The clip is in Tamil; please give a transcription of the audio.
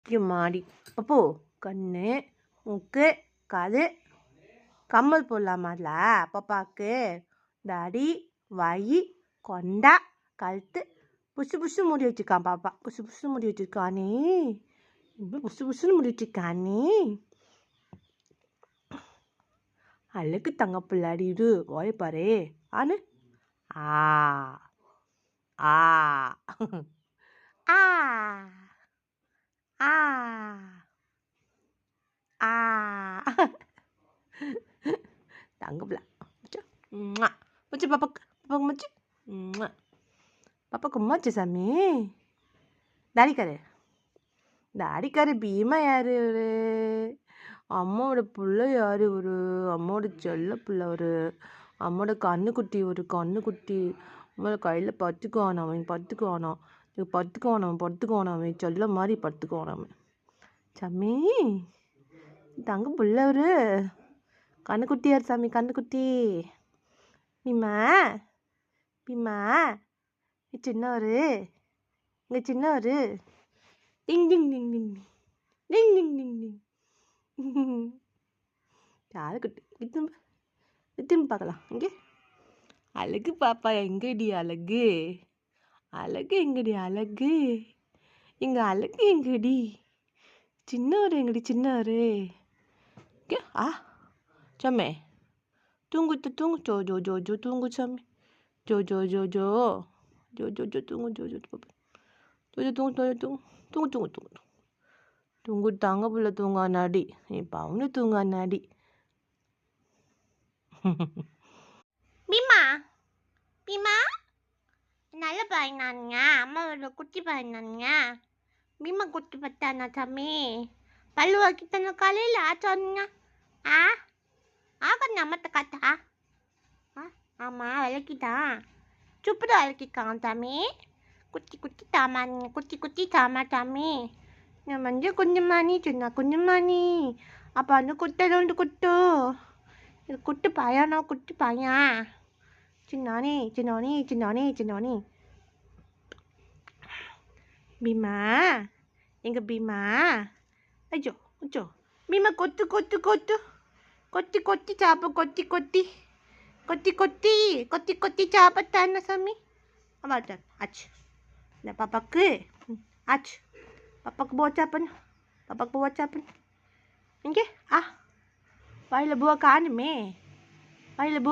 மாடி பப்பு கண்ணு மூக்கு காது கம்மல் போடலாமால பாப்பாவுக்கு தாடி வாய் கொண்டா கழுத்து புசு புசு முடி வச்சுருக்கான் பாப்பா புசு புசு முடி வச்சுருக்கானே புசு புசுன்னு முடி வச்சுருக்கானே அழகு தங்க பிள்ளாடி இது ஓய பாரு ஆனு ஆ ஆ ஆ ஆ ஆ தங்க பிள்ளை மச்சு பாப்பாக்கு பாப்பாக்கு மச்சு பாப்பாக்கு மச்சு சாமி தாடிக்காரு பீமா யாரு இவரு அம்மாவோட பிள்ளை யாரு இவரு அம்மாவோட செல்ல பிள்ளை ஒரு அம்மாவோட கண்ணுக்குட்டி ஒரு கண்ணுக்குட்டி அம்மாவோட கையில் பத்துக்குவான் அவன் பத்துக்குவான் அவன் செல்ல மாதிரி பத்துக்குவான் அவன் சாமி தங்க பிள்ளை ஒரு கண்ணுக்குட்டி யார் சாமி கண்ணுக்குட்டி பீமா பீமா சின்னவரு இங்கே சின்னவரு டிங் டிங் டிங் டிங் டிங் டிங் டிங் டிங் யாருக்குட்டி திரும்ப பார்க்கலாம் இங்கே அழகு பாப்பா எங்கடி அழகு அழகு எங்கடி அழகு எங்க அழகு எங்கடி சின்னவர் எங்கடி சின்னவர் இங்கே சாமி தூங்கு ஜோ ஜோ ஜோ ஜோ தூங்கு சாமி Joe Joe Joe Joe Joe Joe Joe தூங்கு ஜோ ஜோ பாப்பா ஜோ தூங்கு தாங்க புள்ள தூங்க நாடி இப்போ அவனு தூங்க நாடி பீமா பீமா நல்ல பையனானுங்க அம்மாவோட குட்டி பையனானுங்க பீமா குட்டி பத்தானா சாமி பல்லு வைக்கித்தான காலையில் ஆச்சானுங்க ஆக நம்மத்த காத்தா ஆமாம் விளக்கிட்டான் சுப்புதான் விளக்கிக்கான் சாமி குட்டி குட்டி தாமா சாமி நான் வந்து குஞ்சுமானி சின்ன குஞ்சுமானி அப்போ வந்து குட்டை குட்டு இது குட்டி பையனா குட்டி பையன் சின்னானி பீமா எங்க பீமா ஐயோ பீமா கொத்தி சாப்ப கொத்தி சாப்பத்தான சாமி அவ்வளோதான் ஆச்சு இந்த பாப்பாக்கு ஆச்சு பாப்பாக்கு போச்சாப்பன் இங்கே வாயில் பூவா காணுமே வாயில் பூ